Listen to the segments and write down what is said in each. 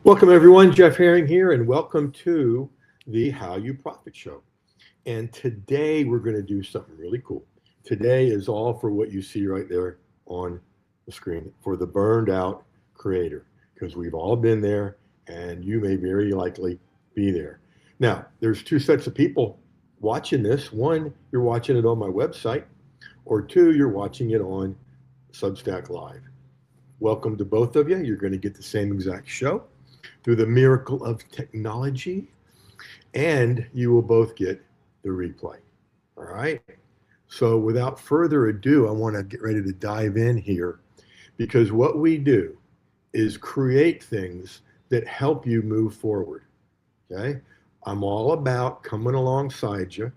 Welcome, everyone. Jeff Herring here, and welcome to the How You Profit Show. And today we're going to do something really cool. Today is all for what you see right there on the screen for the burned out creator, because we've all been there and you may very likely be there. Now, there's two sets of people watching this. One, you're watching it on my website, or two, you're watching it on Substack Live. Welcome to both of you. You're going to get the same exact show through the miracle of technology, and you will both get the replay. All right. So without further ado, I want to get ready to dive in here, because what we do is create things that help you move forward. Okay. I'm all about coming alongside you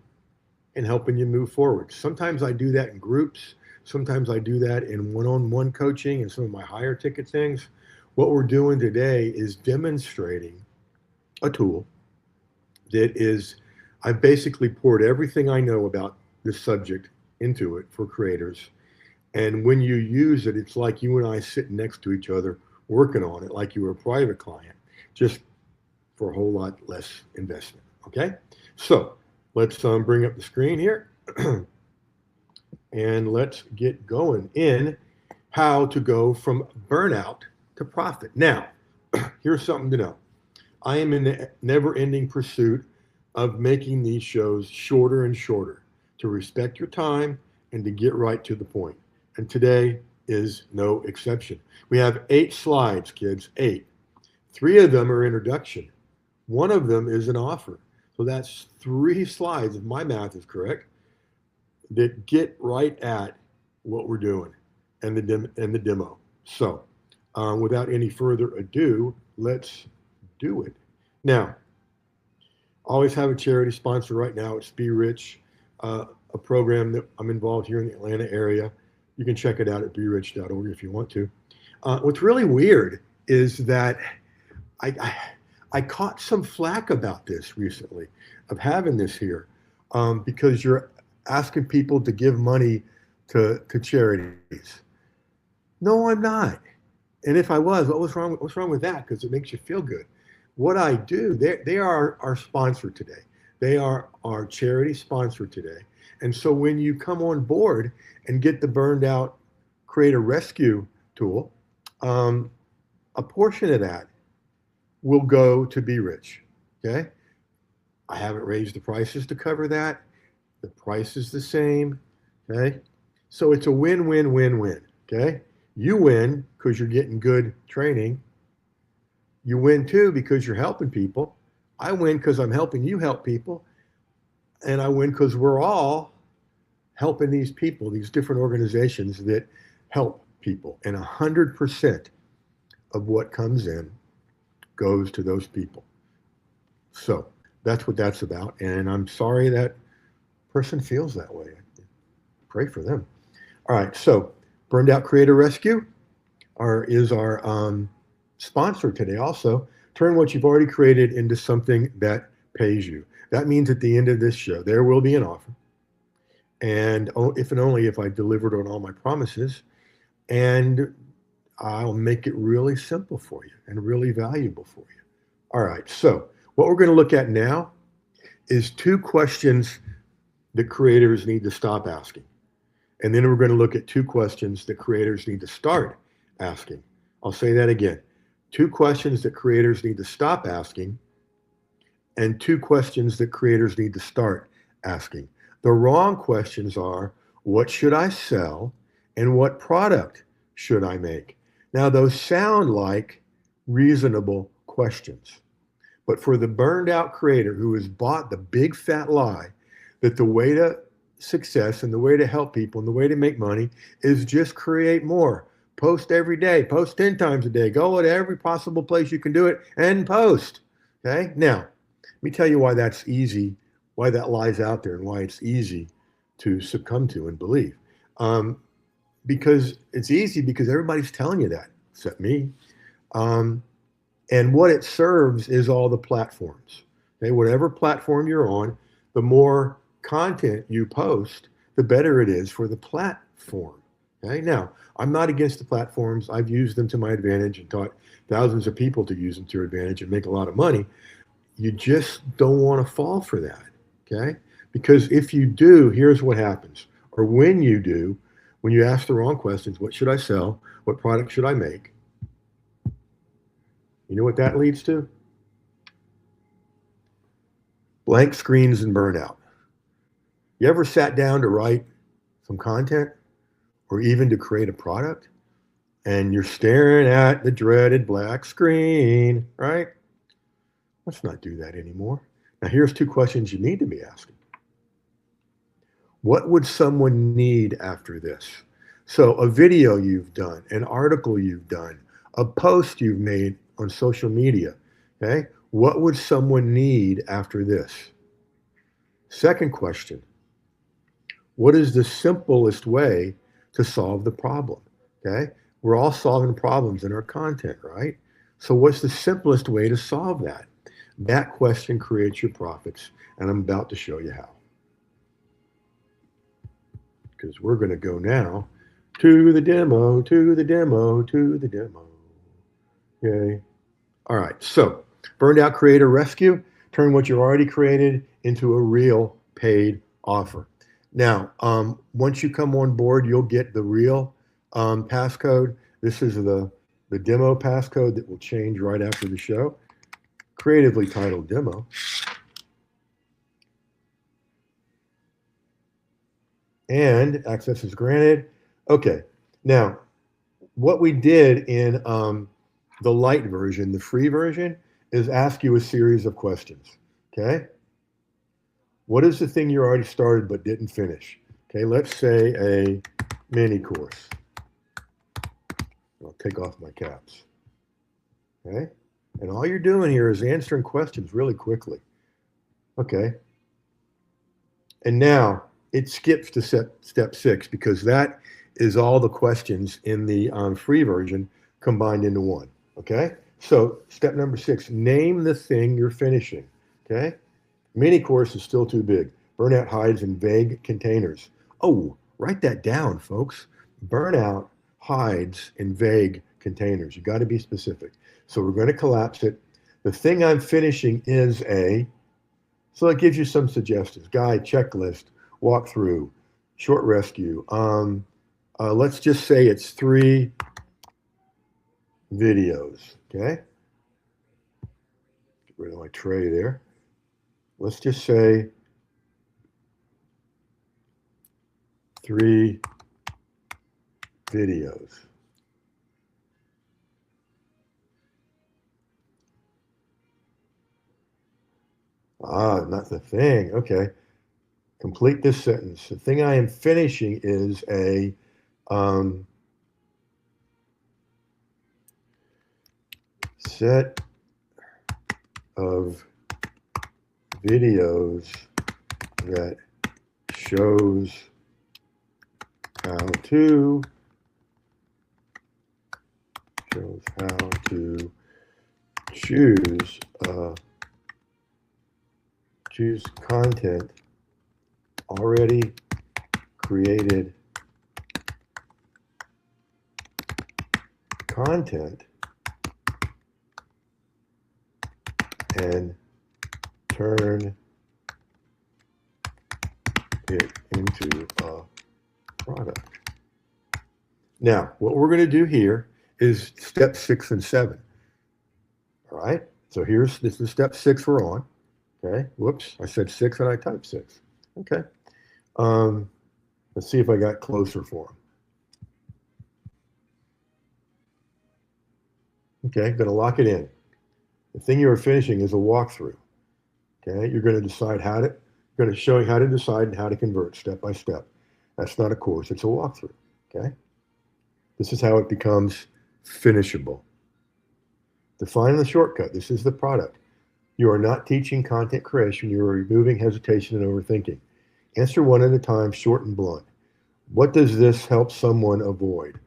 and helping you move forward. Sometimes I do that in groups. Sometimes I do that in one-on-one coaching and some of my higher ticket things. What we're doing today is demonstrating a tool that is, I've basically poured everything I know about this subject into it for creators. And when you use it, it's like you and I sitting next to each other working on it like you were a private client, just for a whole lot less investment. Okay, so let's bring up the screen here and let's get going in how to go from burnout to profit. Now, here's something to know. I am in the never-ending pursuit of making these shows shorter and shorter to respect your time and to get right to the point. And today is no exception. We have 8 slides, kids, 8. 3 of them are introduction. 1 of them is an offer. So that's 3 slides, if my math is correct, that get right at what we're doing and the demo. So without any further ado, let's do it. Now, always have a charity sponsor right now. It's Be Rich, a program that I'm involved here in the Atlanta area. You can check it out at berich.org if you want to. What's really weird is that I caught some flack about this recently, of having this here, because you're asking people to give money to charities. No, I'm not. And if I was, what's wrong with that? Because it makes you feel good. What I do, they are our sponsor today. They are our charity sponsor today. And so when you come on board and get the Burned Out Creator Rescue tool, a portion of that will go to Be Rich. Okay. I haven't raised the prices to cover that. The price is the same. Okay. So it's a win-win-win-win. Okay. You win because you're getting good training. You win too because you're helping people. I win because I'm helping you help people. And I win because we're all helping these people, these different organizations that help people. And 100% of what comes in goes to those people. So that's what that's about. And I'm sorry that person feels that way. Pray for them. All right. So Burned Out Creator Rescue is our sponsor today also. Turn what you've already created into something that pays you. That means at the end of this show, there will be an offer. And if and only if I delivered on all my promises. And I'll make it really simple for you and really valuable for you. All right. So what we're going to look at now is 2 questions that creators need to stop asking. And then we're going to look at 2 questions that creators need to start asking. I'll say that again. 2 questions that creators need to stop asking, and 2 questions that creators need to start asking. The wrong questions are, what should I sell and what product should I make? Now, those sound like reasonable questions. But for the burned out creator who has bought the big fat lie that the way to success and the way to help people and the way to make money is just create more. Post every day, post 10 times a day, go to every possible place you can do it and post. Okay. Now, let me tell you why that's easy, why that lies out there and why it's easy to succumb to and believe. Because it's easy because everybody's telling you that, except me. And what it serves is all the platforms. Okay. Whatever platform you're on, the more content you post, the better it is for the platform. Okay, now I'm not against the platforms. I've used them to my advantage and taught thousands of people to use them to your advantage and make a lot of money. You just don't want to fall for that. Okay, because if you do, here's what happens. Or when you do, when you ask the wrong questions, what should I sell? What product should I make? You know what that leads to? Blank screens and burnout. You ever sat down to write some content or even to create a product and you're staring at the dreaded black screen, right? Let's not do that anymore. Now, here's two questions you need to be asking. What would someone need after this? So, a video you've done, an article you've done, a post you've made on social media, okay? What would someone need after this? Second question, what is the simplest way to solve the problem? Okay, we're all solving problems in our content, right? So what's the simplest way to solve that? That question creates your profits, and I'm about to show you how. Because we're going to go now to the demo, to the demo, to the demo. Okay. All right. So, Burned Out Creator Rescue, turn what you already created into a real paid offer. Now, once you come on board, you'll get the real passcode. This is the demo passcode that will change right after the show. Creatively titled demo. And access is granted. Okay. Now, what we did in the light version, the free version, is ask you a series of questions. Okay. What is the thing you already started but didn't finish? Okay, let's say a mini course. I'll take off my caps. Okay, and all you're doing here is answering questions really quickly. Okay, and now it skips to step 6 because that is all the questions in the free version combined into one. Okay, so step number 6, name the thing you're finishing. Okay. Mini course is still too big. Burnout hides in vague containers. Oh, write that down, folks. Burnout hides in vague containers. You got to be specific. So we're going to collapse it. The thing I'm finishing is so it gives you some suggestions. Guide, checklist, walkthrough, short rescue. Let's just say it's 3 videos. Okay. Get rid of my tray there. Let's just say 3 videos. Not the thing. Okay. Complete this sentence. The thing I am finishing is a set of videos that shows how to choose content already created content and turn it into a product. Now, what we're going to do here is step 6 and 7. All right. So this is step 6 we're on. Okay. Whoops. I said 6 and I typed 6. Okay. Let's see if I got closer for them. Okay. Going to lock it in. The thing you are finishing is a walkthrough. Okay. You're going to decide going to show you how to decide and how to convert step by step. That's not a course. It's a walkthrough. Okay. This is how it becomes finishable. Define the shortcut. This is the product. You are not teaching content creation. You are removing hesitation and overthinking. Answer one at a time, short and blunt. What does this help someone avoid?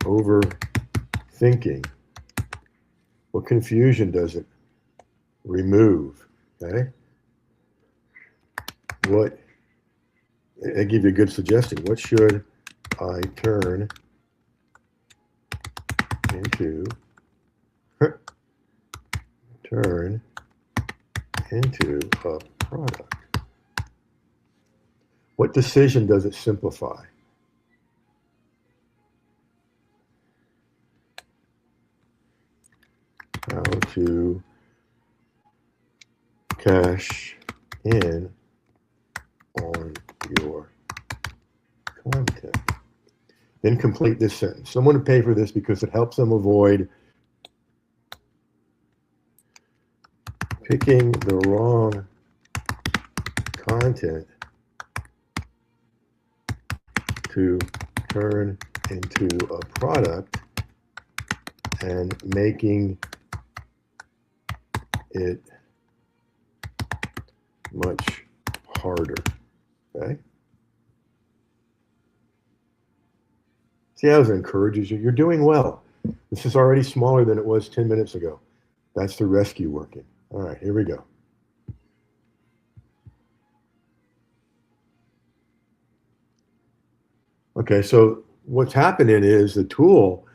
Overthinking. What confusion does it remove? Okay. I give you a good suggestion. What should I turn into turn into a product. What decision does it simplify? How to cash in on your content. Then complete this sentence. Someone would pay for this because it helps them avoid picking the wrong content to turn into a product and making it much harder. Okay? See how it encourages you? You're doing well. This is already smaller than it was 10 minutes ago. That's the rescue working. All right, here we go. Okay, so what's happening is the tool,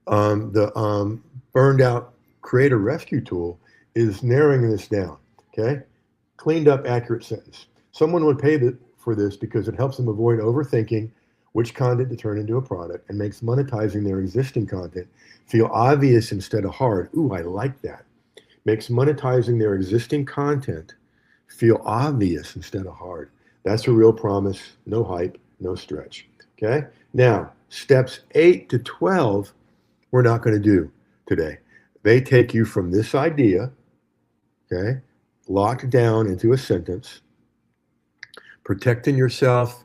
the burned out creator rescue tool, is narrowing this down. Okay, cleaned up, accurate sentence. Someone would pay for this because it helps them avoid overthinking which content to turn into a product and makes monetizing their existing content feel obvious instead of hard. Ooh, I like that. Makes monetizing their existing content feel obvious instead of hard. That's a real promise. No hype, no stretch. Okay. Now, steps 8 to 12, we're not going to do today. They take you from this idea, okay, locked down into a sentence, protecting yourself,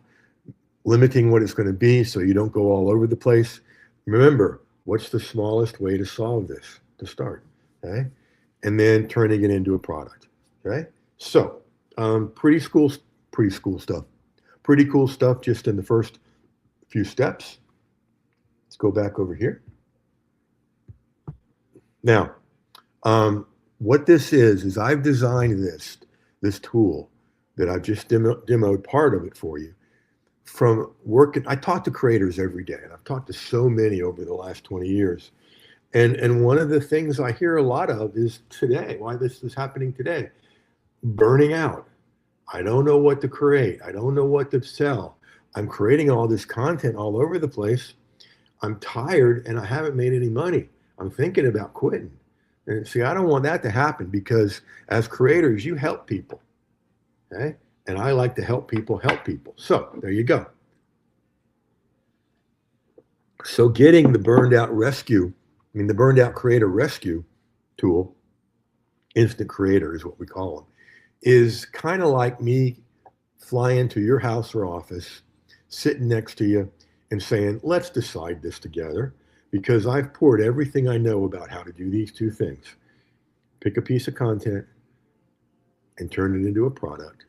limiting what it's going to be so you don't go all over the place. Remember, what's the smallest way to solve this to start? Okay. And then turning it into a product. Okay. So, pretty cool stuff. Pretty cool stuff just in the first few steps. Let's go back over here. Now, what this is I've designed this tool that I've just demoed part of it for you from working. I talk to creators every day, and I've talked to so many over the last 20 years. And one of the things I hear a lot of is today, why this is happening today, burning out. I don't know what to create. I don't know what to sell. I'm creating all this content all over the place. I'm tired and I haven't made any money. I'm thinking about quitting. And see, I don't want that to happen because as creators, you help people. Okay? And I like to help people help people. So there you go. So getting the burned out creator rescue tool, instant creator is what we call them, is kind of like me flying to your house or office, sitting next to you and saying, let's decide this together because I've poured everything I know about how to do these two things. Pick a piece of content and turn it into a product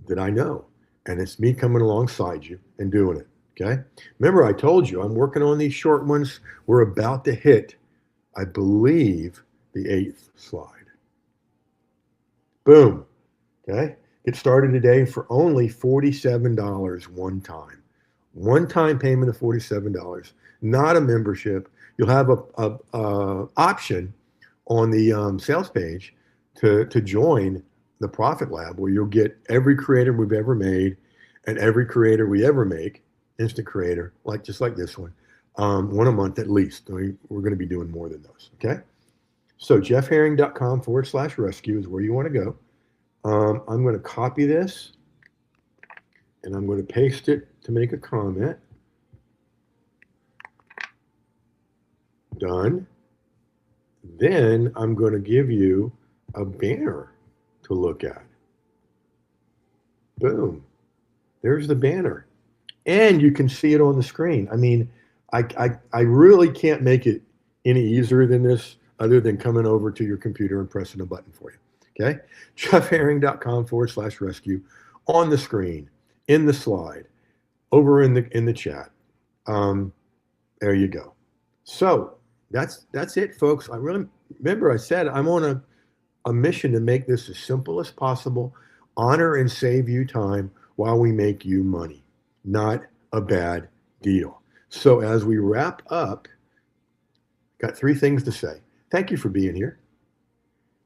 that I know. And it's me coming alongside you and doing it. Okay. Remember, I told you I'm working on these short ones. We're about to hit, I believe, the 8th slide. Boom. Okay. Get started today for only $47 one time. One-time payment of $47, not a membership. You'll have a option on the sales page to join the Profit Lab, where you'll get every creator we've ever made and every creator we ever make, instant creator, just like this one a month at least. We're going to be doing more than those. Okay. So jeffherring.com/rescue is where you want to go. I'm going to copy this and I'm going to paste it to make a comment. Done. Then I'm going to give you a banner to look at. Boom. There's the banner. And you can see it on the screen. I mean, I really can't make it any easier than this other than coming over to your computer and pressing a button for you. Okay? jeffherring.com/rescue on the screen, in the slide, over in the chat. There you go. So that's it, folks. I really remember I said I'm on a mission to make this as simple as possible, honor and save you time while we make you money. Not a bad deal. So as we wrap up, got three things to say. Thank you for being here.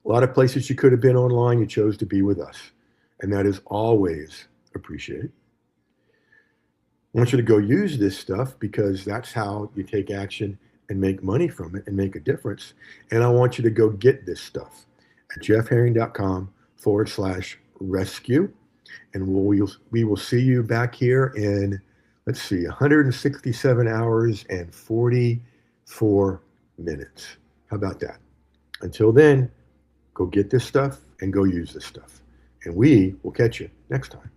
A lot of places you could have been online, you chose to be with us. And that is always appreciated. I want you to go use this stuff because that's how you take action and make money from it and make a difference. And I want you to go get this stuff at jeffherring.com/rescue. And we will see you back here in, let's see, 167 hours and 44 minutes. How about that? Until then, go get this stuff and go use this stuff. And we will catch you next time.